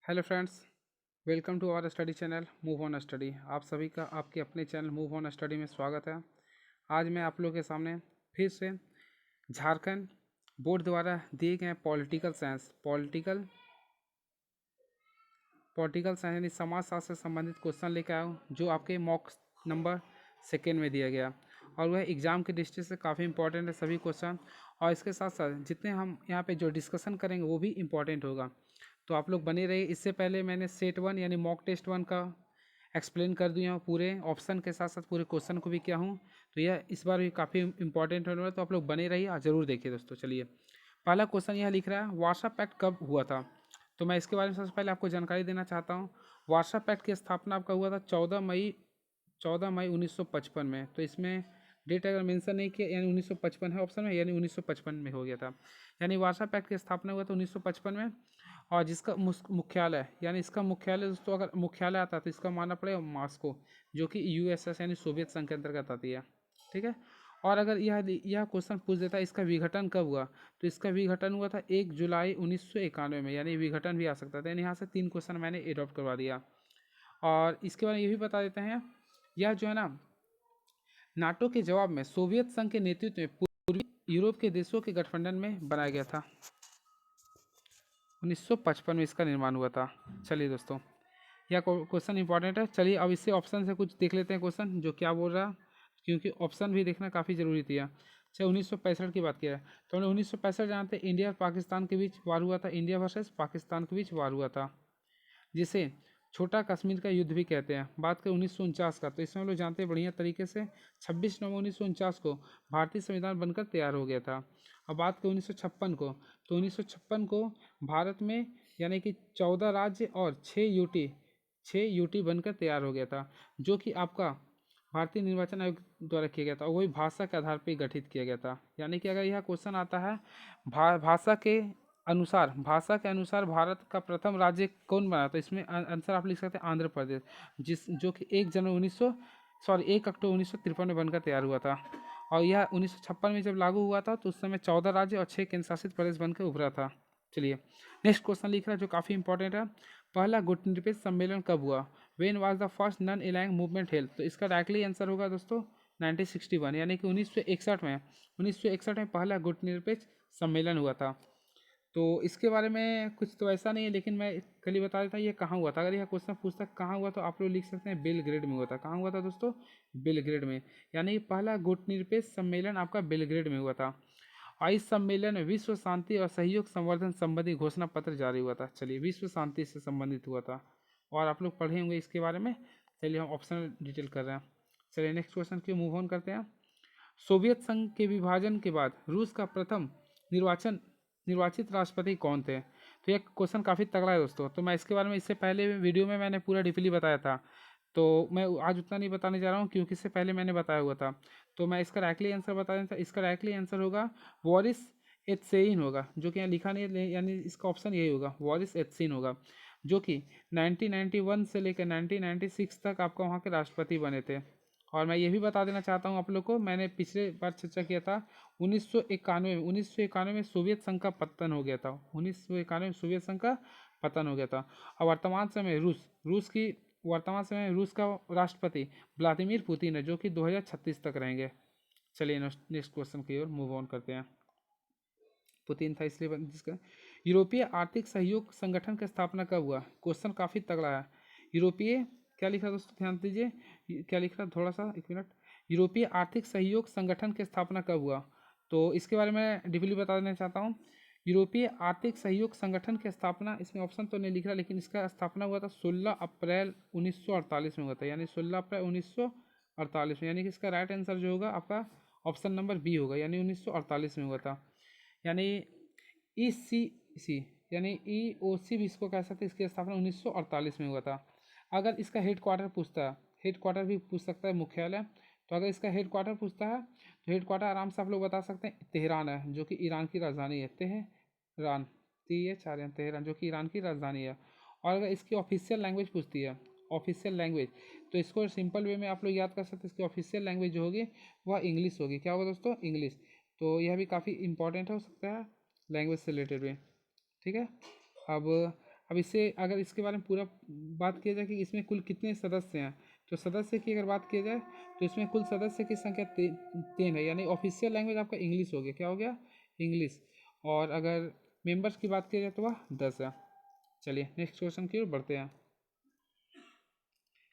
Hello friends, welcome to our study channel move on study. आप सभी का आपके अपने चैनल मूव ऑन स्टडी में स्वागत है। आज मैं आप लोगों के सामने फिर से झारखंड बोर्ड द्वारा दिए गए पॉलिटिकल साइंस यानी समाजशास्त्र से संबंधित क्वेश्चन लेकर आया हूँ, जो आपके मॉक नंबर सेकेंड में दिया गया और वह एग्ज़ाम की दृष्टि से काफ़ी इंपॉर्टेंट है सभी क्वेश्चन। और इसके साथ साथ जितने हम यहाँ पे जो डिस्कशन करेंगे वो भी इम्पॉर्टेंट होगा, तो आप लोग बने रहिए। इससे पहले मैंने सेट वन यानी मॉक टेस्ट वन का एक्सप्लेन कर दिया हूँ, पूरे ऑप्शन के साथ साथ पूरे क्वेश्चन को भी किया हूँ, तो यह इस बार भी काफ़ी इंपॉर्टेंट होने वाला है, तो आप लोग बने रहिए और ज़रूर देखिए दोस्तों। चलिए, पहला क्वेश्चन यह लिख रहा है, वार्सा पैक्ट कब हुआ था। तो मैं इसके बारे में सबसे पहले आपको जानकारी देना चाहता हूँ। वार्सा पैक्ट की स्थापना आपका हुआ था 14 मई 1955 में। तो इसमें डेट अगर मेंशन नहीं किया यानी 1955 है ऑप्शन में, यानी 1955 में हो गया था। यानी वार्सा पैक्ट की स्थापना हुआ था 1955 में। और जिसका मुख्यालय यानी इसका मुख्यालय दोस्तों, अगर मुख्यालय आता है तो इसका मानना पड़ेगा मॉस्को, जो कि यूएसएस यानी सोवियत संघ के अंतर्गत आती है। ठीक है। और अगर यह क्वेश्चन पूछ देता है इसका विघटन कब हुआ, तो इसका विघटन हुआ था 1 जुलाई 1991 में, यानी विघटन भी आ सकता था। यानी यहाँ से 3 क्वेश्चन मैंने एडॉप्ट करवा दिया। और इसके बारे में ये भी बता देते हैं, यह जो है ना, नाटो के जवाब में सोवियत संघ के नेतृत्व में पूर्वी यूरोप के देशों के गठबंधन में बनाया गया था। 1955 में इसका निर्माण हुआ था। चलिए दोस्तों, यह क्वेश्चन इंपॉर्टेंट है। चलिए अब इससे ऑप्शन से कुछ देख लेते हैं क्वेश्चन जो क्या बोल रहा है, क्योंकि ऑप्शन भी देखना काफ़ी ज़रूरी थी। चाहे 1965 की बात किया है तो हमने 1965 जानते हैं, इंडिया और पाकिस्तान के बीच वार हुआ था, इंडिया वर्सेस पाकिस्तान के बीच वार हुआ था, जिसे छोटा कश्मीर का युद्ध भी कहते हैं। बात करें 1949 का, तो इसमें हम लोग जानते हैं बढ़िया तरीके से 26 नवंबर 1949 को भारतीय संविधान बनकर तैयार हो गया था। अब बात करें 1956 को, तो 1956 को भारत में यानी कि 14 राज्य और 6 यूटी बनकर तैयार हो गया था, जो कि आपका भारतीय निर्वाचन आयोग द्वारा किया गया था, और वही भाषा के आधार पर गठित किया गया था। यानी कि अगर यह क्वेश्चन आता है भाषा के अनुसार भारत का प्रथम राज्य कौन बना, तो इसमें आंसर आप लिख सकते हैं आंध्र प्रदेश, जो कि 1 अक्टूबर 1953 में बनकर तैयार हुआ था। और यह 1956 में जब लागू हुआ था तो उस समय 14 राज्य और 6 केंद्र शासित प्रदेश बनकर उभरा था। चलिए, नेक्स्ट क्वेश्चन लिख रहा है जो काफ़ी इंपॉर्टेंट है, पहला गुटनिरपेक्ष सम्मेलन कब हुआ। When was the first non aligned movement held, तो इसका डायरेक्टली आंसर होगा दोस्तों 1961, यानी कि 1961 में पहला गुटनिरपेक्ष सम्मेलन हुआ था। तो इसके बारे में कुछ तो ऐसा नहीं है, लेकिन मैं कल ही बता देता ये कहाँ हुआ था। अगर यह क्वेश्चन पूछता कहाँ हुआ, तो आप लोग लिख सकते हैं बेलग्रेड में हुआ था। कहाँ हुआ था दोस्तों, बेलग्रेड में। यानी कि पहला गुटनिरपेक्ष सम्मेलन आपका बेलग्रेड में हुआ था। और इस सम्मेलन में विश्व शांति और सहयोग संवर्धन संबंधी घोषणा पत्र जारी हुआ था। चलिए, विश्व शांति से संबंधित हुआ था और आप लोग पढ़े होंगे इसके बारे में। चलिए, हम ऑप्शन डिटेल कर रहे हैं। चलिए नेक्स्ट क्वेश्चन की मूव ऑन करते हैं। सोवियत संघ के विभाजन के बाद रूस का प्रथम निर्वाचित राष्ट्रपति कौन थे। तो यह क्वेश्चन काफ़ी तगड़ा है दोस्तों। तो मैं इसके बारे में इससे पहले वीडियो में मैंने पूरा डीपली बताया था, तो मैं आज उतना नहीं बताने जा रहा हूँ क्योंकि इससे पहले मैंने बताया हुआ था। तो मैं इसका डायरेक्टली आंसर बता देता। इसका डायरेक्टली आंसर होगा वॉरिस एत्सेइन होगा, जो कि यहाँ लिखा नहीं है, यानी इसका ऑप्शन यही होगा, वॉरिस एत्सेइन होगा, जो कि 1991 से लेकर 1996 तक आपका वहाँ के राष्ट्रपति बने थे। और मैं ये भी बता देना चाहता हूँ आप लोग को, मैंने पिछले बार चर्चा किया था 1991 में सोवियत संघ का पतन हो गया था। 1991 में सोवियत संघ का पतन हो गया था। और वर्तमान समय रूस का राष्ट्रपति व्लादिमीर पुतिन है, जो कि 2036 तक रहेंगे। चलिए नेक्स्ट क्वेश्चन की ओर मूव ऑन करते हैं। पुतिन था इसलिए जिसका यूरोपीय आर्थिक सहयोग संगठन की स्थापना कब हुआ। क्वेश्चन काफ़ी तगड़ा है। यूरोपीय क्या लिखा दोस्तों, ध्यान दीजिए क्या लिख रहा, थोड़ा सा एक मिनट। यूरोपीय आर्थिक सहयोग संगठन की स्थापना कब हुआ, तो इसके बारे में डिटेली बता देना चाहता हूँ। यूरोपीय आर्थिक सहयोग संगठन की स्थापना, इसमें ऑप्शन तो नहीं लिख रहा, लेकिन इसका स्थापना हुआ था 16 अप्रैल 1948 में हुआ था, यानी 16 अप्रैल 1948 में। यानी कि इसका राइट आंसर जो होगा आपका ऑप्शन नंबर बी होगा, यानी 1948 में हुआ था। यानी ईसीसी यानी ईओसी भी इसको कह सकते हैं, इसकी स्थापना 1948 में हुआ था। अगर इसका हेड क्वार्टर पूछता है, हेड क्वार्टर भी पूछ सकता है, मुख्यालय, तो अगर इसका हेड क्वार्टर पूछता है तो हेड क्वार्टर आराम से आप लोग बता सकते हैं तेहरान है, जो कि ईरान की राजधानी है। तेहरान, तेहरान, जो कि ईरान की राजधानी है। और अगर इसकी ऑफिशियल लैंग्वेज पूछती है, ऑफिशियल लैंग्वेज, तो इसको सिंपल वे में आप लोग याद कर सकते हैं। इसकी ऑफिशियल लैंग्वेज जो होगी वह इंग्लिश होगी। क्या होगा दोस्तों, इंग्लिश। तो यह भी काफ़ी इंपॉर्टेंट हो सकता है लैंग्वेज से रिलेटेड भी। ठीक है। अब अब इससे अगर इसके बारे में पूरा बात किया जाए कि इसमें कुल कितने सदस्य हैं, तो सदस्य की अगर बात की जाए तो इसमें कुल सदस्य की संख्या 3 है, यानी ऑफिशियल लैंग्वेज आपका इंग्लिश हो गया, क्या हो गया, इंग्लिश। और अगर मेंबर्स की बात की जाए तो वह 10 है। चलिए नेक्स्ट क्वेश्चन की ओर बढ़ते हैं।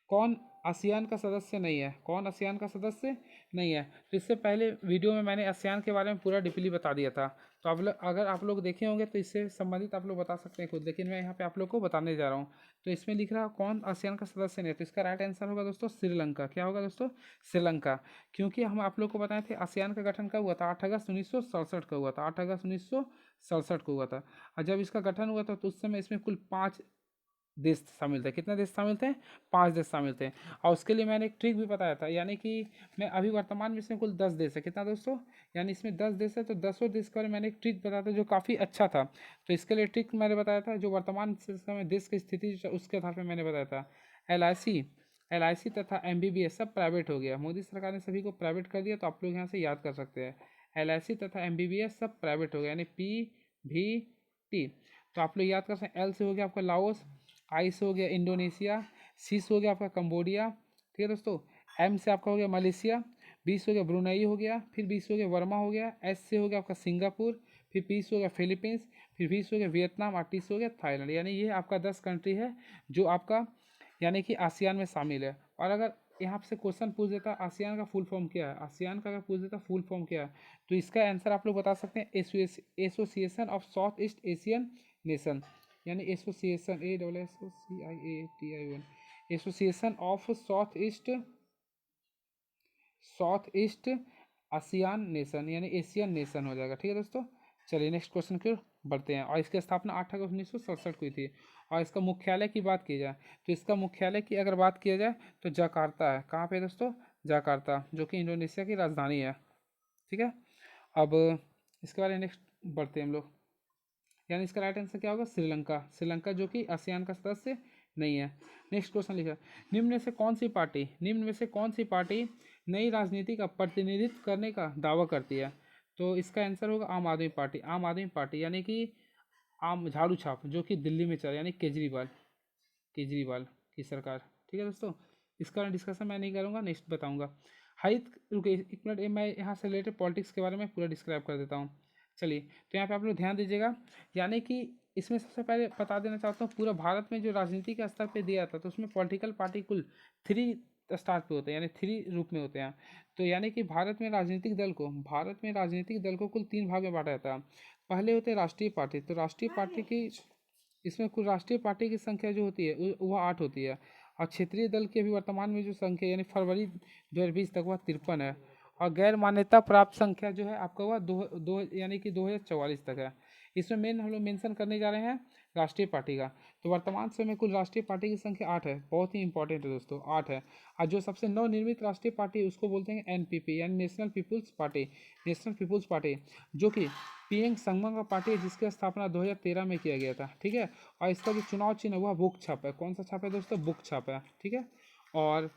कौन आसियान का सदस्य नहीं है, कौन आसियान का सदस्य नहीं है? तो इससे पहले वीडियो में मैंने आसियान के बारे में पूरा डीपली बता दिया था, तो आप लोग अगर आप लोग देखे होंगे तो इससे संबंधित आप लोग बता सकते हैं खुद, लेकिन मैं यहाँ पे आप लोग को बताने जा रहा हूँ। तो इसमें लिख रहा है कौन आसियान का सदस्य नहीं है, तो इसका राइट आंसर होगा दोस्तों श्रीलंका। क्या होगा दोस्तों? श्रीलंका। क्योंकि हम आप लोग को बताए थे आसियान का गठन कब हुआ था, 8 अगस्त 1967 का हुआ था, 8 अगस्त 1967 को हुआ था। और जब इसका गठन हुआ था तो उस समय इसमें कुल 5 देश शामिल थे। कितने देश शामिल थे? 5 देश शामिल थे। और उसके लिए मैंने एक ट्रिक भी बताया था, यानी कि मैं अभी वर्तमान में इसमें कुल 10 देश है। कितना दोस्तों? यानी इसमें 10 देश है, तो 10 देश के बारे में मैंने एक ट्रिक बताया था जो काफ़ी अच्छा था। तो इसके लिए ट्रिक मैंने बताया था, जो वर्तमान समय देश की स्थिति उसके आधार पर मैंने बताया था। एल आई सी तथा MBBS सब प्राइवेट हो गया, मोदी सरकार ने सभी को प्राइवेट कर दिया, तो आप लोग यहाँ से याद कर सकते हैं। LIC तथा MBBS सब प्राइवेट हो गया, यानी PVT। तो आप लोग याद कर सकते हैं। L से हो गया आपका लाओस, आई से हो गया इंडोनेशिया, सी से हो गया आपका कंबोडिया, ठीक है दोस्तों। M से आपका हो गया मलेशिया, B से हो गया ब्रुनई हो गया, फिर B से हो गया वर्मा हो गया, S से हो गया आपका सिंगापुर, फिर P से हो गया फिलीपींस, फिर V से हो गया वियतनाम, और T से हो गया थाईलैंड। यानी ये आपका 10 कंट्री है जो आपका यानी कि आसियान में शामिल है। और अगर यहाँ से क्वेश्चन पूछ देता आसियान का फुल फॉर्म क्या है, आसियान का अगर पूछ देता फुल फॉर्म क्या है, तो इसका आंसर आप लोग बता सकते हैं association of south east Asian nation, यानी association ASSOCIATION, association of south east ASEAN nation, यानी एशियन नेशन हो जाएगा, ठीक है दोस्तों। चलिए नेक्स्ट क्वेश्चन की ओर बढ़ते हैं। और इसकी स्थापना 8 अगस्त 1967 को हुई थी। और इसका मुख्यालय की बात की जाए तो इसका मुख्यालय की अगर बात किया जाए तो जकार्ता है। कहाँ पे दोस्तों? जकार्ता, जो कि इंडोनेशिया की राजधानी है, ठीक है। अब इसके बारे में नेक्स्ट बढ़ते हैं हम लोग, यानी इसका राइट आंसर क्या होगा? श्रीलंका। श्रीलंका जो कि आसियान का सदस्य नहीं है। नेक्स्ट क्वेश्चन लिखा, निम्न में से कौन सी पार्टी नई राजनीति का प्रतिनिधित्व करने का दावा करती है? तो इसका आंसर होगा आम आदमी पार्टी। आम आदमी पार्टी यानी कि आम झाड़ू छाप, जो कि दिल्ली में चल, यानी केजरीवाल की सरकार, ठीक है दोस्तों। इसका डिस्कशन मैं नहीं करूँगा, नेक्स्ट बताऊँगा। हरित रुके एक मिनट, मैं यहाँ से रिलेटेड पॉलिटिक्स के बारे में पूरा डिस्क्राइब कर देता हूँ। चलिए तो यहाँ पे आप लोग ध्यान दीजिएगा, यानी कि इसमें सबसे पहले बता देना चाहता हूँ, पूरा भारत में जो राजनीति के स्तर पे दिया था तो उसमें पॉलिटिकल पार्टी कुल 3 स्टार पे होते हैं, यानी 3 रूप में होते हैं। तो यानी कि भारत में राजनीतिक दल को कुल 3 भाग में बांटा जाता है। पहले होते हैं राष्ट्रीय पार्टी, तो राष्ट्रीय पार्टी की इसमें कुल राष्ट्रीय पार्टी की संख्या जो होती है वह 8 होती है। और क्षेत्रीय दल की अभी वर्तमान में जो संख्या यानी फरवरी 2020 तक वह 53 है। और गैर मान्यता प्राप्त संख्या जो है आपका वह दो यानी कि 2044 तक है। इसमें मेन हम लोग मेंशन करने जा रहे हैं राष्ट्रीय पार्टी का। तो वर्तमान समय में कुल राष्ट्रीय पार्टी की संख्या 8 है, बहुत ही इंपॉर्टेंट है दोस्तों, 8 है। और जो सबसे नवनिर्मित राष्ट्रीय पार्टी है उसको बोलते हैं NPP, यानी नेशनल पीपुल्स पार्टी, जो कि पीएम संगम का पार्टी है, जिसकी स्थापना 2013 में किया गया था, ठीक है। और इसका जो चुनाव चिन्ह है वह बुक छाप है। कौन सा छाप है दोस्तों? बुक छाप है, ठीक है। और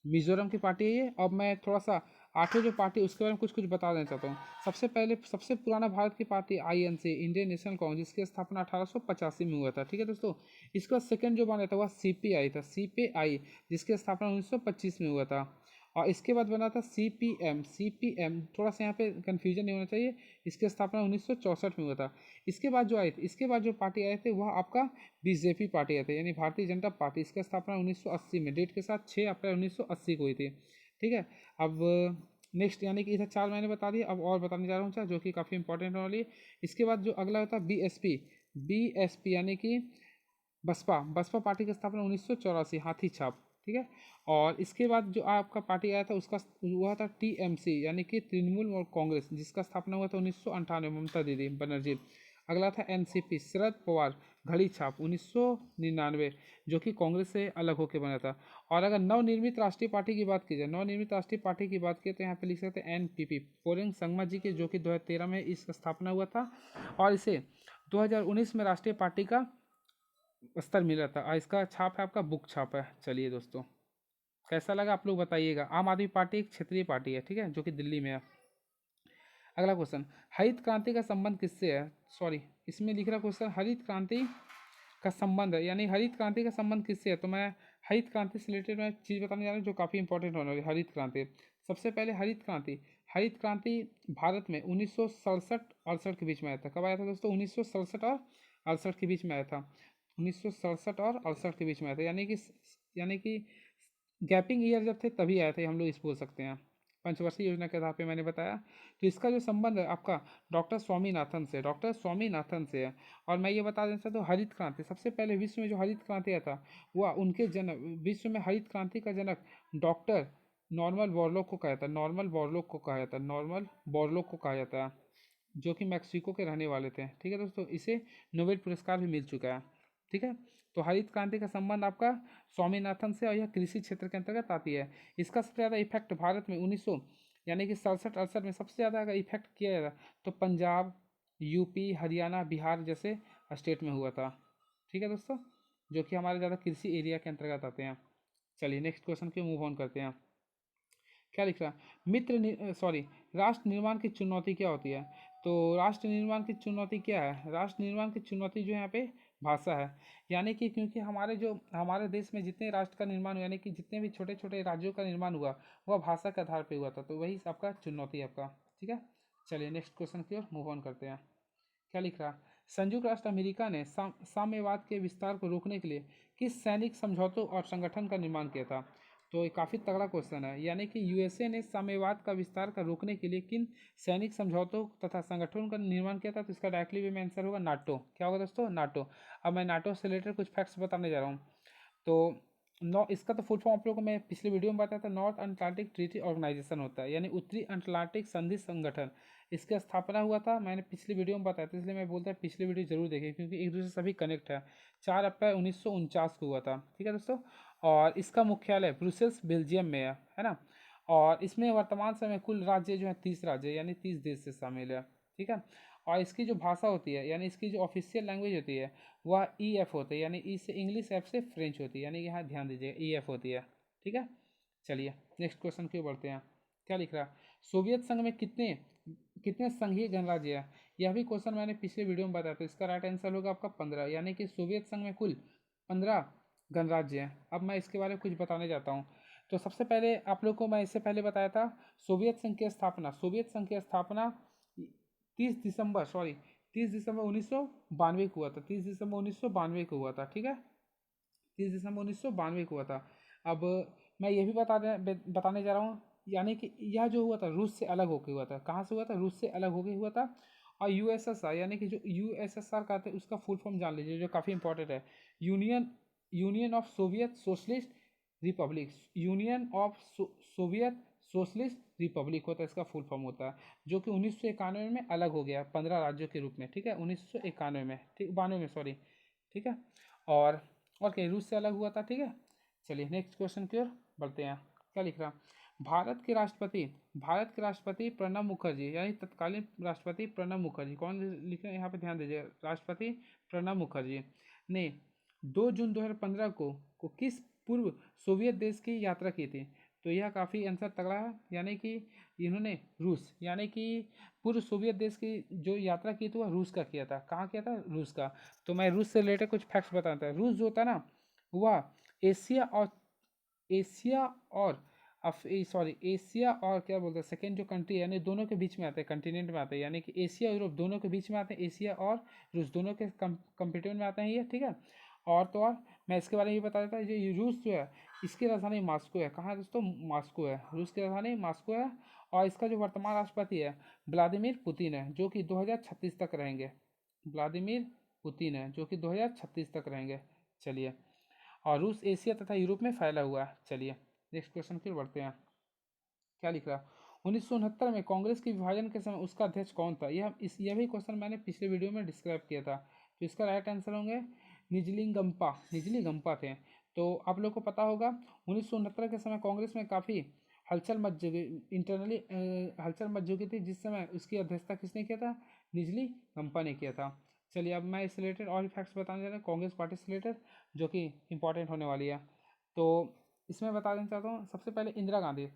मिजोरम की पार्टी है ये। अब मैं थोड़ा सा आठवीं जो पार्टी उसके बारे में कुछ कुछ बता देना चाहता हूँ। सबसे पहले सबसे पुराना भारत की party INC, Indian national Congress, जिसकी स्थापना 1885 में हुआ था, ठीक है दोस्तों। इसके बाद सेकंड जो बना था वह CPI था, CPI, जिसकी स्थापना 1925 में हुआ था। और इसके बाद बना था CPM, थोड़ा सा यहाँ पे कन्फ्यूजन नहीं होना चाहिए, इसकी स्थापना 1964 में हुआ था। इसके बाद जो पार्टी आए थे वह आपका BJP पार्टी आए थे, यानी भारतीय जनता पार्टी। इसकी स्थापना 1980 में, डेट के साथ 6 अप्रैल 1980 को हुई थी, ठीक है। अब नेक्स्ट यानी कि इधर 4 मैंने बता दिए, अब और बताने जा रहा हूँ चार, जो कि काफ़ी इंपॉर्टेंट होने वाली है। इसके बाद जो अगला होता है BSP यानी कि बसपा पार्टी की स्थापना 1984, हाथी छाप, ठीक है। और इसके बाद जो आपका पार्टी आया था उसका हुआ था TMC, यानी कि तृणमूल और कांग्रेस, जिसका स्थापना हुआ था 1998, ममता दीदी बनर्जी। अगला था NCP, शरद पवार, घड़ी छाप 1999, जो कि कांग्रेस से अलग होकर बना था। और अगर नवनिर्मित राष्ट्रीय पार्टी की बात की जाए, तो यहाँ पे लिख सकते हैं NPP, पोरेंग संगमा जी के, जो कि 2013 में इसका स्थापना हुआ था। और इसे 2019 में राष्ट्रीय पार्टी का स्तर मिला था। और इसका छाप है आपका बुक छाप है। चलिए दोस्तों कैसा लगा आप लोग बताइएगा। आम आदमी पार्टी एक क्षेत्रीय पार्टी है, ठीक है, जो कि दिल्ली में है। अगला क्वेश्चन, हरित क्रांति का संबंध किससे है? सॉरी, इसमें लिख रहा क्वेश्चन, हरित क्रांति का संबंध है, यानी हरित क्रांति का संबंध किससे है, तो मैं हरित क्रांति से रिलेटेड मैं चीज़ बताने जा रहा हूँ जो काफ़ी इंपॉर्टेंट होने वाली है। हरित क्रांति, सबसे पहले हरित क्रांति भारत में 1967-68 के बीच में आया था। कब आया था दोस्तों, 1967 और 68 के बीच में आया था। 1967 और 68 के बीच में आया था, यानी कि गैपिंग ईयर जब थे तभी आया था, हम लोग इस बोल सकते हैं। पंचवर्षीय योजना के आधार पे मैंने बताया। तो इसका जो संबंध है आपका डॉक्टर स्वामीनाथन से है। और मैं ये बता देना चाहता हूँ, हरित क्रांति सबसे पहले विश्व में जो हरित क्रांति आया था वह उनके जनक, विश्व में हरित क्रांति का जनक डॉक्टर नॉर्मन बोरलॉग को कहा जाता है। नॉर्मन बोरलॉग को कहा जाता है, जो कि मैक्सिको के रहने वाले थे। ठीक है दोस्तों, इसे नोबेल पुरस्कार भी मिल चुका है। ठीक है, तो हरित क्रांति का संबंध आपका स्वामीनाथन से, और यह कृषि क्षेत्र के अंतर्गत आती है। इसका सबसे ज़्यादा इफेक्ट भारत में 1900 यानी कि 67-68 में सबसे ज़्यादा अगर इफेक्ट किया जाता तो पंजाब, यूपी, हरियाणा, बिहार जैसे स्टेट में हुआ था। ठीक है दोस्तों, जो कि हमारे ज़्यादा कृषि एरिया के अंतर्गत आते हैं। चलिए नेक्स्ट क्वेश्चन की मूव ऑन करते हैं। क्या लिख रहा है, राष्ट्र निर्माण की चुनौती क्या होती है। तो राष्ट्र निर्माण की चुनौती क्या है, राष्ट्र निर्माण की चुनौती जो है यहाँ पे भाषा है। यानी कि क्योंकि हमारे देश में जितने राष्ट्र का निर्माण हुआ, यानी कि जितने भी छोटे छोटे राज्यों का निर्माण हुआ वह भाषा के आधार पर हुआ था, तो वही आपका चुनौती है आपका। ठीक है, चलिए नेक्स्ट क्वेश्चन की ओर मूव ऑन करते हैं। क्या लिख रहा, संयुक्त राष्ट्र अमेरिका ने साम्यवाद के विस्तार को रोकने के लिए किस सैनिक समझौतों और संगठन का निर्माण किया था। तो ये काफ़ी तगड़ा क्वेश्चन है। यानी कि यूएसए ने साम्यवाद का विस्तार का रोकने के लिए किन सैनिक समझौतों तथा संगठनों का निर्माण किया था, तो इसका डायरेक्टली वे में आंसर होगा नाटो। क्या होगा दोस्तों, नाटो। अब मैं नाटो से रिलेटेड कुछ फैक्ट्स बताने जा रहा हूँ। तो इसका तो फुल फॉर्म आप लोगों को मैं पिछले वीडियो में बताया था, नॉर्थ अटलांटिक ट्रीटी ऑर्गेनाइजेशन होता है, यानी उत्तरी अटलांटिक संधि संगठन। इसका स्थापना हुआ था, मैंने पिछली वीडियो में बताया था, इसलिए मैं बोलता हूँ पिछली वीडियो जरूर देखें क्योंकि एक दूसरे से सभी कनेक्ट है। 4 अप्रैल 1949 को हुआ था। ठीक है दोस्तों, और इसका मुख्यालय ब्रुसेल्स बेल्जियम में है ना। और इसमें वर्तमान समय कुल राज्य जो है 30 राज्य, यानी 30 देश से शामिल है। ठीक है, और इसकी जो भाषा होती है, यानी इसकी जो ऑफिशियल लैंग्वेज होती है वह ई एफ होती है, यानी ई से इंग्लिश, एफ से फ्रेंच होती है, यानी यहाँ ध्यान दीजिएगा ई एफ होती है। ठीक है, चलिए नेक्स्ट क्वेश्चन की ओर बढ़ते हैं। क्या लिख रहा है, सोवियत संघ में कितने कितने संघीय गणराज्य है। यह भी क्वेश्चन मैंने पिछले वीडियो में बताया था, इसका राइट आंसर होगा आपका 15, यानी कि सोवियत संघ में कुल 15 गणराज्य हैं। अब मैं इसके बारे में कुछ बताने जाता हूँ। तो सबसे पहले आप लोग को मैं इससे पहले बताया था, सोवियत संघ की स्थापना 30 दिसंबर 1992 को हुआ था। 30 दिसंबर 1992 को हुआ था। ठीक है, 30 दिसंबर 1992 को हुआ था। अब मैं ये भी बताने जा रहा हूँ, यानी कि यह जो हुआ था रूस से अलग होकर हुआ था। कहाँ से हुआ था, रूस से अलग होकर हुआ था। और यूएसएसआर, यानी कि जो यूएसएसआर कहते हैं उसका फुल फॉर्म जान लीजिए, जो काफ़ी इंपॉर्टेंट है। Union union of Soviet socialist Republic, union of Soviet socialist Republic होता है, इसका फुल फॉर्म होता है, जो कि 1991 में अलग हो गया 15 राज्यों के रूप में। ठीक है, 1991 में, ठीक 92 में सॉरी। ठीक है, और कहीं रूस से अलग हुआ था। ठीक है, चलिए नेक्स्ट क्वेश्चन की ओर बढ़ते हैं। क्या लिख रहा, भारत के राष्ट्रपति प्रणब मुखर्जी, यानी तत्कालीन राष्ट्रपति प्रणब मुखर्जी, कौन लिख रहे हैं यहाँ पे ध्यान दीजिए, राष्ट्रपति प्रणब मुखर्जी ने 2 जून 2015 को किस पूर्व सोवियत देश की यात्रा की थी। तो यह काफ़ी आंसर तगड़ा है, यानी कि इन्होंने रूस, यानी कि पूर्व सोवियत देश की जो यात्रा की थी वह रूस का किया था। कहाँ किया था, रूस का। तो मैं रूस से रिलेटेड कुछ फैक्ट्स बताता हूँ। रूस जो होता है ना, वह एशिया और एशिया और क्या बोलते हैं सेकेंड जो कंट्री है, यानी दोनों के बीच में आते हैं, कंटिनेंट में आते हैं, यानी कि एशिया यूरोप दोनों के बीच में आते हैं। एशिया और रूस दोनों के कंपेटिमेंट में आते हैं ये। ठीक है, और तो और मैं इसके बारे में ये बता देता हूँ, ये रूस जो है इसकी राजधानी मॉस्को है। कहाँ है दोस्तों, मॉस्को है, रूस की राजधानी मॉस्को है। और इसका जो वर्तमान राष्ट्रपति है व्लादिमीर पुतिन है, जो कि 2036 तक रहेंगे। व्लादिमीर पुतिन है, जो कि 2036 तक रहेंगे। चलिए, और रूस एशिया तथा यूरोप में फैला हुआ है। चलिए नेक्स्ट क्वेश्चन की ओर बढ़ते हैं। क्या लिख रहा, 1969 में कांग्रेस के विभाजन के समय उसका अध्यक्ष कौन था। यह भी क्वेश्चन मैंने पिछले वीडियो में डिस्क्राइब किया था। तो इसका राइट आंसर होंगे निजली गंपा थे। तो आप लोग को पता होगा 1969 के समय कांग्रेस में काफ़ी हलचल मच चुकी थी, जिस समय उसकी अध्यक्षता किसने किया था, निजली गंपा ने किया था। चलिए अब मैं इस रिलेटेड और भी फैक्ट्स बताने जा रहा हूँ कांग्रेस पार्टी से रिलेटेड, जो कि इंपॉर्टेंट होने वाली है। तो इसमें बता देना चाहता हूँ, सबसे पहले इंदिरा गांधी।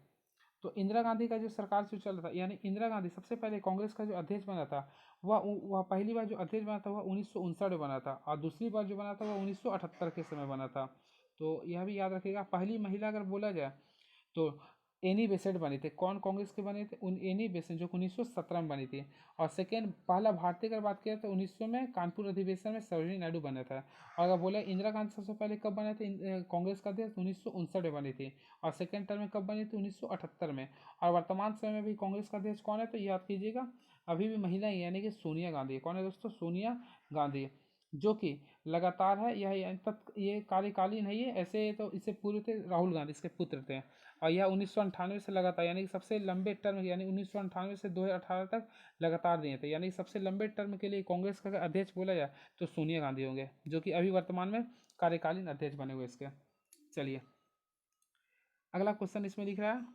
तो इंदिरा गांधी का जो सरकार जो चल रहा था, यानी इंदिरा गांधी सबसे पहले कांग्रेस का जो अध्यक्ष बना था, वह पहली बार जो अध्यक्ष बना था वह 1959 में बना था, और दूसरी बार जो बना था वह 1978 के समय बना था। तो यह भी याद रखिएगा। पहली महिला अगर बोला जाए तो एनी बेसेंट बने थे। कौन कांग्रेस के बने थे? उन एनी बेसेंट, जो 1917 में बनी थी। और सेकेंड, पहला भारतीय अगर बात करें तो 1900 में कानपुर अधिवेशन में सरोजिनी नायडू बने थे। और अगर बोले इंदिरा गांधी सबसे पहले कब बने थे कांग्रेस का अध्यक्ष? 1959 में बनी थी। और सेकेंड टर्म में कब बनी थी? 1978 में। और वर्तमान समय में भी कांग्रेस का अध्यक्ष कौन है? तो याद कीजिएगा, अभी भी महिला ही, यानी कि सोनिया गांधी। कौन है दोस्तों? सोनिया गांधी, जो कि लगातार है, ये कार्यकालीन है। ये ऐसे तो इससे पूर्व थे राहुल गांधी, इसके पुत्र थे। और यह 1998 से लगातार, यानी कि सबसे लंबे टर्म, यानी 1998 से 2018 तक लगातार दिए थे। यानी सबसे लंबे टर्म के लिए कांग्रेस का अध्यक्ष बोला जाए तो सोनिया गांधी होंगे, जो कि अभी वर्तमान में कार्यकालीन अध्यक्ष बने हुए इसके। चलिए, अगला क्वेश्चन इसमें लिख रहा है,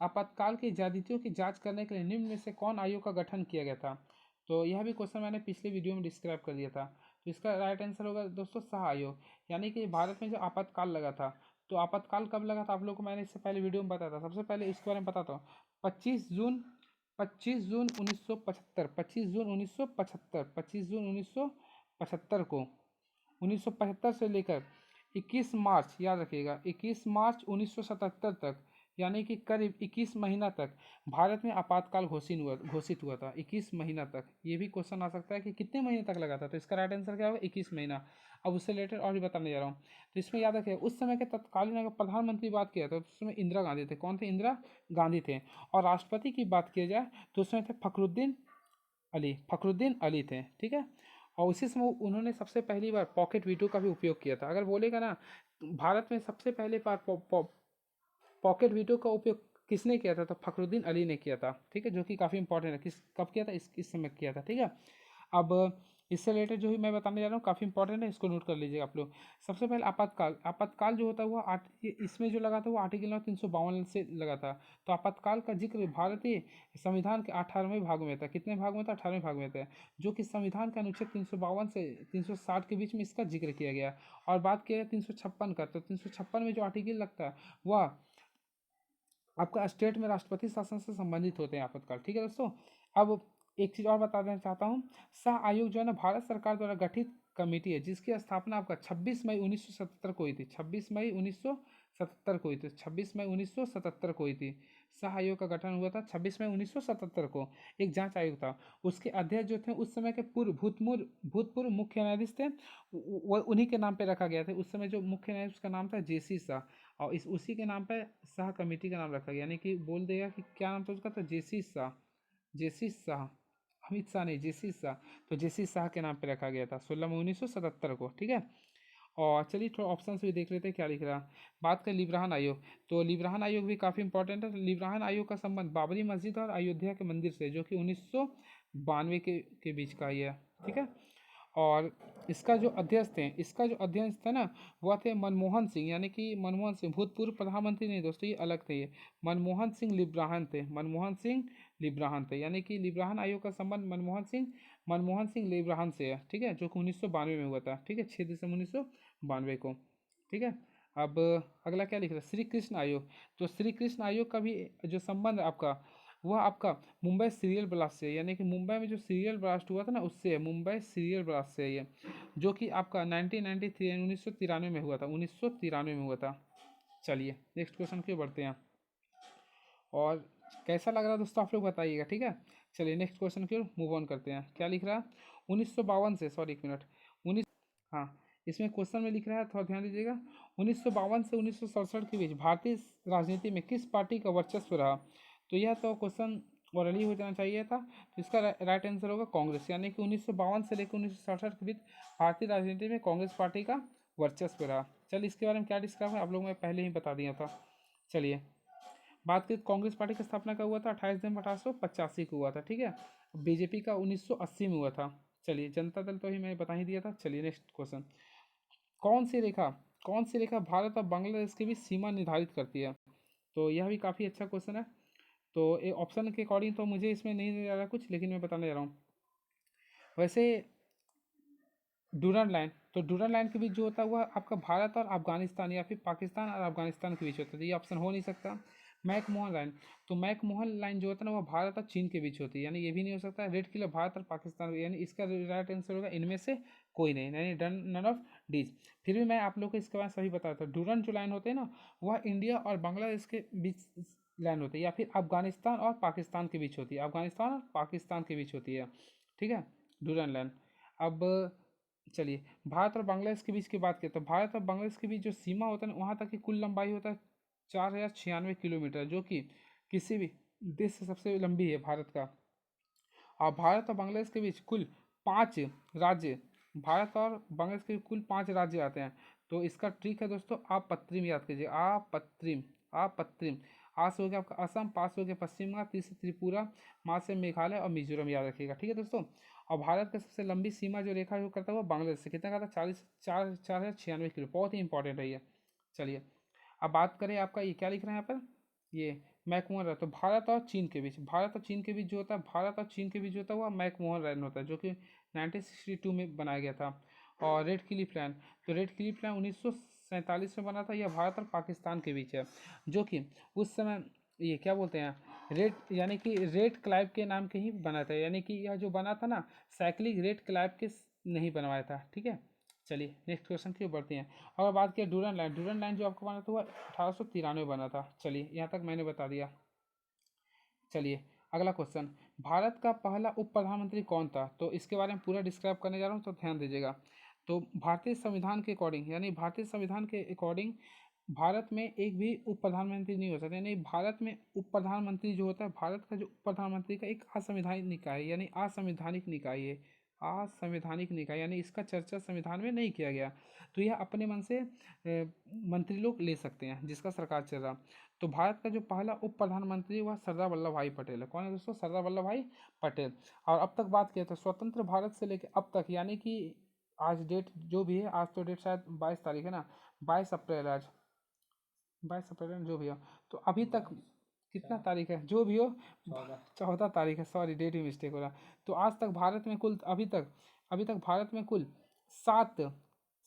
आपातकाल की ज्यादतियों की जांच करने के लिए निम्न में से कौन आयोग का गठन किया गया था? तो यह भी क्वेश्चन मैंने पिछले वीडियो में डिस्क्राइब कर दिया था। तो इसका राइट आंसर होगा दोस्तों शाह आयोग। यानी कि भारत में जो आपातकाल लगा था, तो आपातकाल कब लगा था आप लोगों को मैंने इससे पहले वीडियो में बताया था। सबसे पहले इसके बारे में बताता हूँ। 25 जून 1975, 25 जून 1975 को, 1975 से लेकर 21 मार्च, याद रखिएगा, 21 मार्च 1977 तक, यानी कि करीब 21 महीना तक भारत में आपातकाल घोषित हुआ था। 21 महीना तक। ये भी क्वेश्चन आ सकता है कि कितने महीने तक लगा था, तो इसका राइट आंसर क्या होगा? 21 महीना। अब उससे रिलेटेड और भी बताने जा रहा हूँ। तो इसमें याद रखिएगा, उस समय के तत्कालीन अगर प्रधानमंत्री बात किया तो उस समय इंदिरा गांधी थे। कौन थे? इंदिरा गांधी थे। और राष्ट्रपति की बात किया जाए तो उसमें थे फखरुद्दीन अली थे। ठीक है। और उसी समय उन्होंने सबसे पहली बार पॉकेट वीटो का भी उपयोग किया था। अगर बोलेगा ना, भारत में सबसे पहले बार पॉकेट वीटो का उपयोग किसने किया था? तो फखरुद्दीन अली ने किया था। ठीक है, जो कि काफ़ी इंपॉर्टेंट है। कब किया था? इस समय किया था। ठीक है। अब इससे रिलेटेड जो भी मैं बताने जा रहा हूँ काफ़ी इंपॉर्टेंट है, इसको नोट कर लीजिएगा आप लोग। सबसे पहले आपातकाल जो होता है वो इसमें जो लगा था वो आर्टिकल नंबर 352 से लगा था। तो आपातकाल का जिक्र भारतीय संविधान के 18वें भाग में था। कितने भाग में था? 18वें भाग में था, जो कि संविधान के अनुच्छेद 352 से 360 के बीच में इसका जिक्र किया गया। और बात किया 356 का, तो 356 में जो आर्टिकल लगता है वह आपका स्टेट में राष्ट्रपति शासन से संबंधित होते हैं आपातकाल। ठीक है दोस्तों। अब एक चीज़ और बता देना चाहता हूँ। शाह आयोग जो है ना, भारत सरकार द्वारा गठित कमेटी है, जिसकी स्थापना आपका 26 मई 1977 को हुई थी। 26 मई 1977 को हुई थी। 26 मई 1977 को हुई थी। शाह आयोग का गठन हुआ था 26 मई 1977 को। एक जांच आयोग था। उसके अध्यक्ष जो थे उस समय के भूतपूर्व मुख्य न्यायाधीश थे, वो उन्हीं के नाम पे रखा गया था। उस समय जो मुख्य न्यायाधीश का नाम था JC शाह, और उसी के नाम पे शाह कमेटी का नाम रखा गया। यानी कि बोल देगा कि क्या नाम था उसका? तो JC शाह, अमित शाह नहीं, JC शाह। तो JC शाह के नाम पे रखा गया था 16 मई 1977 को। ठीक है। और चलिए थोड़ा ऑप्शन भी देख लेते हैं क्या लिख रहा है। बात करें लिब्राहन आयोग, तो लिब्राहन आयोग भी काफ़ी इंपॉर्टेंट है। लिब्राहन आयोग का संबंध बाबरी मस्जिद और अयोध्या के मंदिर से, जो कि 1992 के बीच का ही है। ठीक है। और इसका जो अध्यक्ष थे ना, वह थे मनमोहन सिंह। यानी कि मनमोहन सिंह भूतपूर्व प्रधानमंत्री नहीं दोस्तों, ये अलग थे। ये मनमोहन सिंह लिब्राहन थे। मनमोहन सिंह लिब्राहन थे। यानी कि लिब्राहन आयोग का संबंध मनमोहन सिंह लिब्राहन से है। ठीक है, जो कि 1992 में हुआ था। ठीक है, 6 दिसंबर 1992 को। ठीक है। अब अगला क्या लिख रहा है? श्री कृष्ण आयोग। तो श्री कृष्ण आयोग का भी जो संबंध है आपका, वह आपका मुंबई सीरियल ब्लास्ट से है। यानी कि मुंबई में जो सीरियल ब्लास्ट हुआ था ना, उससे है। मुंबई सीरियल ब्लास्ट से है ये, जो कि आपका 1993 1993 में हुआ था। 1993 में हुआ था। चलिए नेक्स्ट क्वेश्चन की ओर बढ़ते हैं। और कैसा लग रहा है दोस्तों आप लोग बताइएगा। ठीक है। चलिए नेक्स्ट क्वेश्चन की ओर मूव ऑन करते हैं। क्या लिख रहा है? 1952 से, सॉरी 1 मिनट, 19, हाँ, इसमें क्वेश्चन में लिख रहा है, थोड़ा ध्यान दीजिएगा। 1952 से 1967 के बीच भारतीय राजनीति में किस पार्टी का वर्चस्व रहा? तो यह तो क्वेश्चन ऑलरेडी हो जाना चाहिए था। तो इसका राइट आंसर होगा कांग्रेस। यानी कि 1952 से लेकर 1967 के बीच भारतीय राजनीति में कांग्रेस पार्टी का वर्चस्व रहा। चलिए इसके बारे में क्या डिस्कस है आप लोगों ने पहले ही बता दिया था। चलिए बात करें, कांग्रेस पार्टी की स्थापना कब हुआ था? 28 दिसंबर 1885 को हुआ था। ठीक है। बीजेपी का 1980 में हुआ था। चलिए जनता दल तो ही मैंने बता ही दिया था। चलिए नेक्स्ट क्वेश्चन। कौन सी रेखा कौन सी रेखा भारत और बांग्लादेश के बीच सीमा निर्धारित करती है? तो यह भी काफ़ी अच्छा क्वेश्चन है। तो ये ऑप्शन के अकॉर्डिंग तो मुझे इसमें नहीं नजर आ रहा कुछ, लेकिन मैं बताने जा रहा हूँ। वैसे डूरन लाइन, तो डूरन लाइन के बीच जो होता है वह आपका भारत और अफगानिस्तान या फिर पाकिस्तान और अफगानिस्तान के बीच होता है, ये ऑप्शन हो नहीं सकता। मैकमोहन लाइन, तो मैकमोहन लाइन जो होता है ना वह भारत और चीन के बीच होती है, यानी ये भी नहीं हो सकता। रेड किला भारत और पाकिस्तान, यानी इसका राइट आंसर होगा इनमें से कोई नहीं, यानी डन नन ऑफ डीज। फिर भी मैं आप लोग को इसके बारे में सही बताता हूँ। डूरन जो लाइन होते हैं ना वह इंडिया और बांग्लादेश के बीच लाइन होती है, या फिर अफगानिस्तान और पाकिस्तान के बीच होती है, अफगानिस्तान और पाकिस्तान के बीच होती है, ठीक है, डूरन लाइन। अब चलिए भारत और बांग्लादेश के बीच की बात करें, तो भारत और बांग्लादेश के बीच जो सीमा होता है ना वहाँ तक की कुल लंबाई होता है 4096 किलोमीटर, जो कि किसी भी देश से सबसे लंबी है भारत का। और भारत और बांग्लादेश के बीच कुल 5 राज्य, भारत और बांग्लादेश के कुल 5 राज्य आते हैं। तो इसका ट्रिक है दोस्तों, आप पत्रिम याद कीजिए, आप पत्रिम। आ से हो गया आपका असम, पा से हो गया पश्चिम बंगाल, ती से त्रिपुरा, मा से मेघालय और मिजोरम याद रखिएगा, ठीक है दोस्तों। और भारत का सबसे लंबी सीमा जो रेखा है वो करता हुआ बांग्लादेश से, कितना का था, 4,496 किलो, बहुत ही इंपॉर्टेंट है ये। चलिए अब बात करें आपका, ये क्या लिख रहे हैं यहाँ पर, ये मैकमोहन रन, तो भारत और चीन के बीच, भारत और चीन के बीच जो होता है, भारत और चीन के बीच जो होता है वह मैकमोहन रन होता है, जो कि 1962 में बनाया गया था। और रेड क्लिफ लाइन, तो रेड क्लिफ लाइन 1947 में बना था, यह भारत और पाकिस्तान के बीच है, जो कि उस समय ये क्या बोलते हैं, रेड यानी कि रेड क्लाइव के नाम के ही बना था, यानी कि यह जो बना था ना साइक्लिंग रेड क्लाइव के नहीं बनवाया था, ठीक है। चलिए नेक्स्ट क्वेश्चन की ओर बढ़ते हैं। और बात किया डूरन लाइन, डूरन लाइन जो आपको बना था वह 1893 बना था। चलिए यहाँ तक मैंने बता दिया। चलिए अगला क्वेश्चन, भारत का पहला उप प्रधानमंत्री कौन था, तो इसके बारे में पूरा डिस्क्राइब करने जा रहा हूँ, तो ध्यान दीजिएगा। तो भारतीय संविधान के अकॉर्डिंग, यानी भारतीय संविधान के अकॉर्डिंग भारत में एक भी उप प्रधानमंत्री नहीं हो सकता, यानी भारत में उप प्रधानमंत्री जो होता है, भारत का जो उप प्रधानमंत्री का एक असंवैधानिक निकाय है, यानी असंवैधानिक निकाय है, असंवैधानिक निकाय, यानी इसका चर्चा संविधान में नहीं किया गया। तो यह अपने मन से मंत्री लोग ले सकते हैं जिसका सरकार चल रहा। तो भारत का जो पहला उप प्रधानमंत्री वह सरदार वल्लभ भाई पटेल है। कौन है दोस्तों, सरदार वल्लभ भाई पटेल। और अब तक बात किया तो स्वतंत्र भारत से लेकर अब तक, यानी कि आज डेट जो भी है, आज तो डेट शायद 22 तारीख है ना, 22 अप्रैल आज, 22 अप्रैल जो भी हो, तो अभी तक कितना तारीख है जो भी हो, 14 तारीख है, सॉरी डेट ही मिस्टेक हो रहा। तो आज तक भारत में कुल अभी तक भारत में कुल सात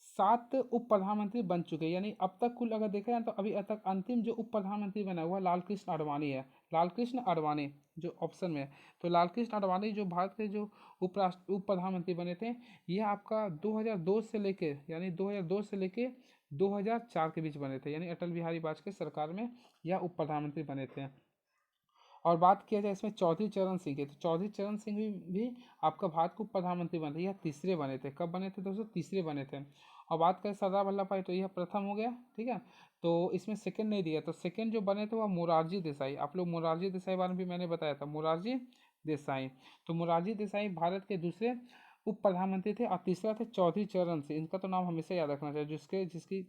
सात उप प्रधानमंत्री बन चुके हैं, यानी अब तक कुल अगर देखा जाए तो अभी तक अंतिम जो उप प्रधानमंत्री बना हुआ लाल कृष्ण आडवाणी है, लाल कृष्ण आडवाणी जो ऑप्शन में है। तो लाल कृष्ण आडवाणी जो भारत के जो उप प्रधानमंत्री बने थे, ये आपका 2002 से लेके, यानी 2002 से लेके 2004 के बीच बने थे, यानी अटल बिहारी वाजपेयी सरकार में यह उप प्रधानमंत्री बने थे। और बात किया जाए इसमें चौधरी चरण सिंह की, तो चौधरी चरण सिंह भी आपका भारत को प्रधानमंत्री बने थे, यह तीसरे बने थे। कब बने थे दोस्तों, तीसरे बने थे। और बात करें सरदार वल्लभ भाई, तो यह प्रथम हो गया, ठीक है। तो इसमें सेकंड नहीं दिया, तो सेकंड जो बने थे वह मोरारजी देसाई। आप लोग मोरारजी देसाई बारे में भी मैंने बताया था, मोरारजी देसाई। तो मोरारजी देसाई भारत के दूसरे उप प्रधानमंत्री थे। और तीसरा थे चौधरी चरण सिंह, इनका तो नाम हमेशा याद रखना चाहिए, जिसकी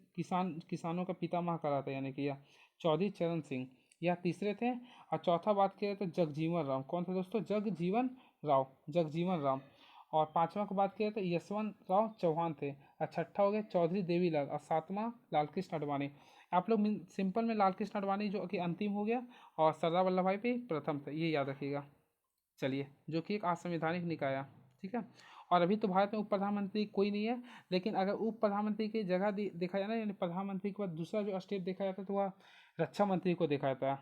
किसानों का पितामह कहा था, यानी कि यह चौधरी चरण सिंह, यह तीसरे थे। और चौथा बात करें तो जगजीवन राम, कौन थे दोस्तों, जगजीवन राम। और पांचवा की बात करें तो यशवंत राव चौहान थे। और छठा हो गया चौधरी देवीलाल। और सातवां लालकृष्ण आडवाणी। आप लोग सिंपल में लालकृष्ण आडवाणी जो कि अंतिम हो गया, और सरदार वल्लभ भाई भी प्रथम थे, ये याद रखिएगा। चलिए, जो कि एक असंवैधानिक निकाय है, ठीक है। और अभी तो भारत में उप प्रधानमंत्री कोई नहीं है, लेकिन अगर उप प्रधानमंत्री की जगह देखा जाए ना, यानी प्रधानमंत्री के बाद दूसरा जो स्टेप देखा जाता है तो वह रक्षा मंत्री को देखा जाता है।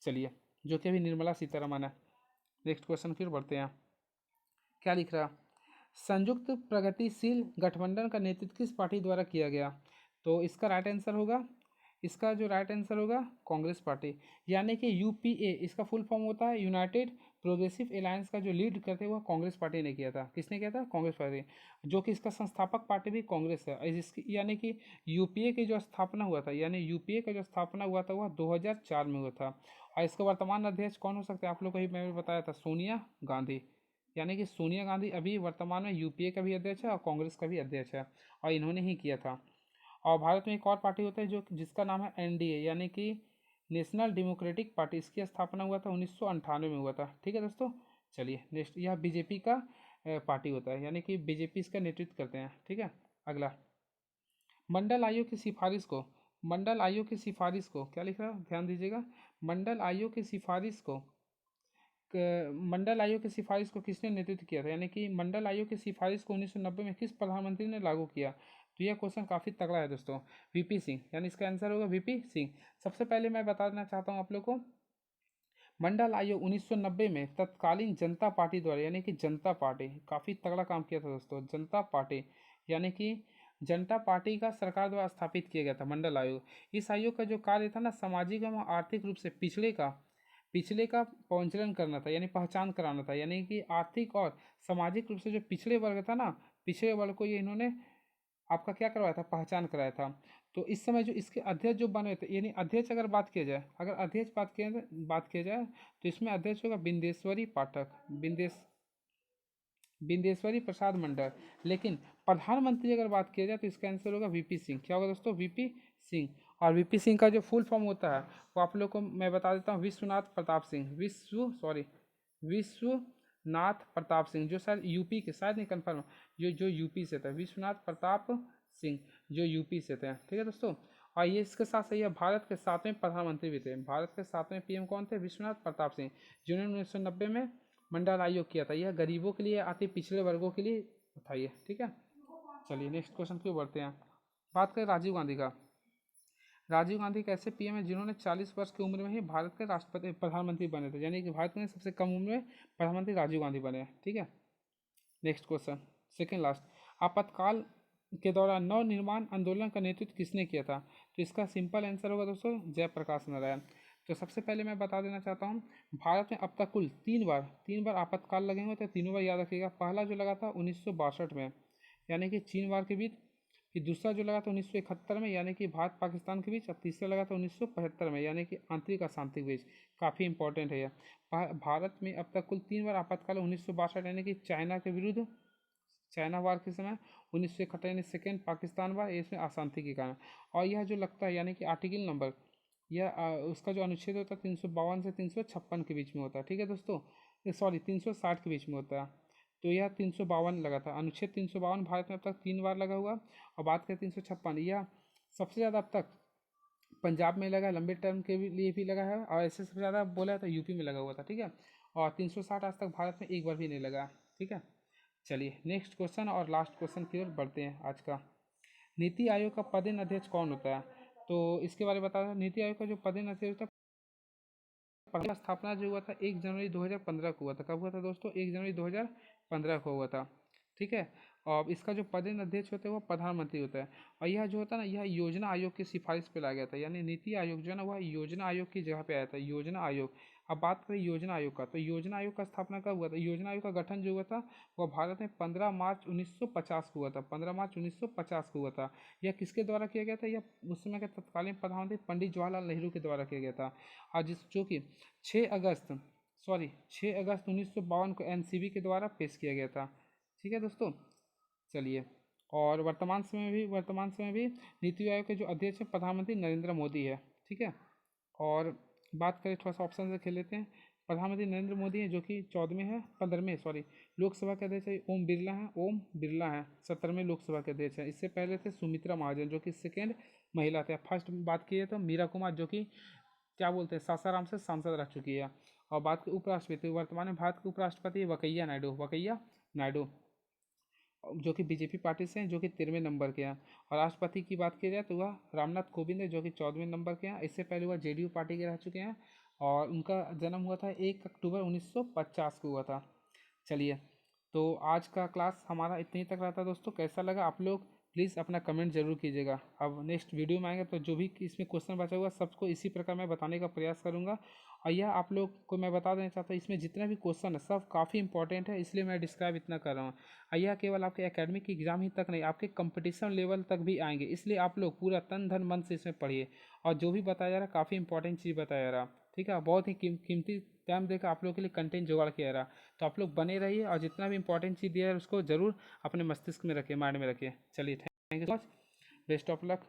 चलिए, जो कि अभी निर्मला सीतारमन है। नेक्स्ट क्वेश्चन फिर बढ़ते हैं। क्या लिख रहा, संयुक्त प्रगतिशील गठबंधन का नेतृत्व किस पार्टी द्वारा किया गया, तो इसका राइट आंसर होगा, इसका जो राइट आंसर होगा कांग्रेस पार्टी, यानी कि यूपीए, इसका फुल फॉर्म होता है यूनाइटेड प्रोग्रेसिव अलायंस, का जो लीड करते हुआ कांग्रेस पार्टी ने किया था। किसने किया था, कांग्रेस पार्टी, जो कि इसका संस्थापक पार्टी भी कांग्रेस है। इसकी यानी कि यूपीए की जो स्थापना हुआ था, यानी यूपीए का जो स्थापना हुआ था वह 2004 में हुआ था। और इसका वर्तमान अध्यक्ष कौन हो सकते हैं, आप लोग को ही मैंने बताया था, सोनिया गांधी। यानी कि सोनिया गांधी अभी वर्तमान में यूपीए का भी अध्यक्ष है और कांग्रेस का भी अध्यक्ष है, और इन्होंने ही किया था। और भारत में एक और पार्टी होता है जो जिसका नाम है एनडीए, यानी कि नेशनल डेमोक्रेटिक पार्टी। इसकी स्थापना हुआ था 1998 में हुआ था, ठीक है दोस्तों। चलिए नेक्स्ट, यह बीजेपी का पार्टी होता है, यानी कि बीजेपी इसका नेतृत्व करते हैं, ठीक है। अगला, मंडल आयोग की सिफारिश को, मंडल आयोग की सिफारिश को क्या लिख रहा है, ध्यान दीजिएगा, मंडल आयोग की सिफारिश को मंडल आयोग की सिफारिश को किसने नेतृत्व किया था, यानी कि मंडल आयोग की सिफारिश को 1990 में किस प्रधानमंत्री ने लागू किया। तो यह क्वेश्चन काफ़ी तगड़ा है दोस्तों, वीपी सिंह, यानी इसका आंसर होगा वीपी सिंह। सबसे पहले मैं बता देना चाहता हूँ आप लोग को, मंडल आयोग 1990 में तत्कालीन जनता पार्टी द्वारा, यानी कि जनता पार्टी काफ़ी तगड़ा काम किया था दोस्तों, जनता पार्टी यानी कि जनता पार्टी का सरकार द्वारा स्थापित किया गया था मंडल आयोग। इस आयोग का जो कार्य था ना, सामाजिक एवं आर्थिक रूप से पिछले का पहुंचलन करना था, यानी पहचान कराना था, यानी कि आर्थिक और सामाजिक रूप से जो पिछड़े वर्ग था ना, पिछड़े वर्ग को ये इन्होंने आपका क्या करवाया था, पहचान कराया था। तो इस समय जो इसके अध्यक्ष जो बने थे, यानी अध्यक्ष अगर बात किया जाए, अगर अध्यक्ष बात किया जाए तो इसमें अध्यक्ष होगा बिंदेश्वरी पाठक, बिंदेश्वरी प्रसाद मंडल। लेकिन प्रधानमंत्री अगर बात किया जाए तो इसका आंसर होगा वीपी सिंह। क्या होगा दोस्तों, वीपी सिंह। और वीपी सिंह का जो फुल फॉर्म होता है वो आप लोग को मैं बता देता हूँ, विश्वनाथ प्रताप सिंह, विश्वनाथ प्रताप सिंह, जो शायद यूपी के, शायद नहीं कन्फर्म, जो यूपी से थे, विश्वनाथ प्रताप सिंह जो यूपी से थे। ठीक है दोस्तों, और ये इसके साथ सही है, भारत के 7वें प्रधानमंत्री भी थे। भारत के 7वें पीएम कौन थे, विश्वनाथ प्रताप सिंह, जिन्होंने 1990 में मंडल आयोग किया था। यह गरीबों के लिए, अति पिछड़े वर्गों के लिए था ये। ठीक है, चलिए नेक्स्ट क्वेश्चन क्यों बढ़ते हैं। बात करें राजीव गांधी का। राजीव गांधी एक ऐसे पीएम है जिन्होंने 40 वर्ष की उम्र में ही भारत के राष्ट्रपति प्रधानमंत्री बने थे, यानी कि भारत में सबसे कम उम्र में प्रधानमंत्री राजीव गांधी बने। ठीक है, नेक्स्ट क्वेश्चन, सेकेंड लास्ट, आपातकाल के दौरान नव निर्माण आंदोलन का नेतृत्व किसने किया था। तो इसका सिंपल आंसर होगा दोस्तों, जयप्रकाश नारायण। तो सबसे पहले मैं बता देना चाहता हूँ, भारत में अब तक कुल तीन बार आपातकाल लगे हुए थे, तीनों बार याद रखिएगा। पहला जो लगा था 1962 में, यानी कि चीन वार के बीच, फिर दूसरा जो लगा था 1971 में, यानी कि भारत पाकिस्तान के बीच, और तीसरा लगा था 1975 में, यानी कि आंतरिक अशांति के बीच। काफ़ी इंपॉर्टेंट है यह। भारत में अब तक कुल तीन बार आपातकाल, 1962 यानी कि चाइना के विरुद्ध, चाइना वार के समय, 1971 यानी सेकेंड पाकिस्तान वार, इसमें अशांति के कारण। और यह जो लगता है, यानी कि आर्टिकल नंबर, यह उसका जो अनुच्छेद होता है 352 से 356 के बीच में होता है। ठीक है दोस्तों, सॉरी 360 के बीच में होता है। तो यह 352 लगा था, अनुच्छेद 352 भारत में अब तक तीन बार लगा हुआ। और बात करें 356, यह सबसे ज़्यादा अब तक पंजाब में लगा, लंबे टर्म के लिए भी लगा है, और ऐसे सबसे ज़्यादा बोला तो यूपी में लगा हुआ था। ठीक है, और 360 आज तक भारत में एक बार भी नहीं लगा। ठीक है, चलिए नेक्स्ट क्वेश्चन और लास्ट क्वेश्चन की ओर बढ़ते हैं आज का। नीति आयोग का पदेन अध्यक्ष कौन होता है, तो इसके बारे में बता दें। नीति आयोग का जो पदेन अध्यक्ष होता है, पहला स्थापना जो हुआ था 1 जनवरी 2015 को हुआ था। कब हुआ था दोस्तों, 1 जनवरी 2015 को हुआ था। ठीक है, और इसका जो पदेन अध्यक्ष होता है वो प्रधानमंत्री होता है। और यह जो होता है ना, यह योजना आयोग की सिफारिश पे लाया गया था, यानी नीति आयोग जो है ना, वह योजना आयोग की जगह पे आया था, योजना आयोग। अब बात करें योजना आयोग का, तो योजना आयोग का स्थापना कब हुआ था, योजना आयोग का गठन जो हुआ था वह भारत में 15 मार्च 1950 को हुआ था, 15 मार्च 1950 को हुआ था। यह किसके द्वारा किया गया था, यह उस समय के तत्कालीन प्रधानमंत्री पंडित जवाहरलाल नेहरू के द्वारा किया गया था। और जो कि 6 अगस्त 1952 को एनसीबी के द्वारा पेश किया गया था। ठीक है दोस्तों, चलिए, और वर्तमान समय भी नीति आयोग के जो अध्यक्ष हैं प्रधानमंत्री नरेंद्र मोदी है। ठीक है, और बात करें, थोड़ा सा ऑप्शन से खेल लेते हैं। प्रधानमंत्री नरेंद्र मोदी हैं जो कि 14वें हैं, 15वें सॉरी, लोकसभा के अध्यक्ष ओम बिरला हैं 17वें लोकसभा के अध्यक्ष हैं। इससे पहले थे सुमित्रा महाजन जो कि सेकेंड महिला थे। फर्स्ट बात की तो मीरा कुमार जो कि क्या बोलते हैं, सासाराम से सांसद रह चुकी है। और बात की उपराष्ट्रपति, वर्तमान में भारत के उपराष्ट्रपति वकैया नायडू जो कि बीजेपी पार्टी से हैं, जो कि 13वें नंबर के हैं। और राष्ट्रपति की बात की जाए तो वह रामनाथ कोविंद है जो कि 14वें नंबर के हैं। इससे पहले वह जेडीयू पार्टी के रह चुके हैं, और उनका जन्म हुआ था 1 अक्टूबर 1950 को हुआ था। चलिए, तो आज का क्लास हमारा इतने तक रहता है दोस्तों। कैसा लगा आप लोग प्लीज़ अपना कमेंट जरूर कीजिएगा। अब नेक्स्ट वीडियो में आएंगे तो जो भी इसमें क्वेश्चन बचा हुआ सबको इसी प्रकार मैं बताने का प्रयास करूँगा। और यह आप लोग को मैं बता देना चाहता हूँ, इसमें जितने भी क्वेश्चन है सब काफ़ी इंपॉर्टेंट है, इसलिए मैं डिस्क्राइब इतना कर रहा हूँ। और यह केवल आपके एकेडमिक एग्जाम ही तक नहीं, आपके कंपटीशन लेवल तक भी आएंगे, इसलिए आप लोग पूरा तन धन मन से इसमें पढ़िए। और जो भी बताया जा रहा है काफ़ी इंपॉर्टेंट चीज़ बताया जा रहा है। ठीक है, बहुत ही कीमती टाइम देकर आप लोगों के लिए कंटेंट जुगाड़ किया रहा, तो आप लोग बने रहिए और जितना भी इंपॉर्टेंट चीज़ दिया है उसको जरूर अपने मस्तिष्क में रखिए, माइंड में रखिए। चलिए, thank you so much, best of luck.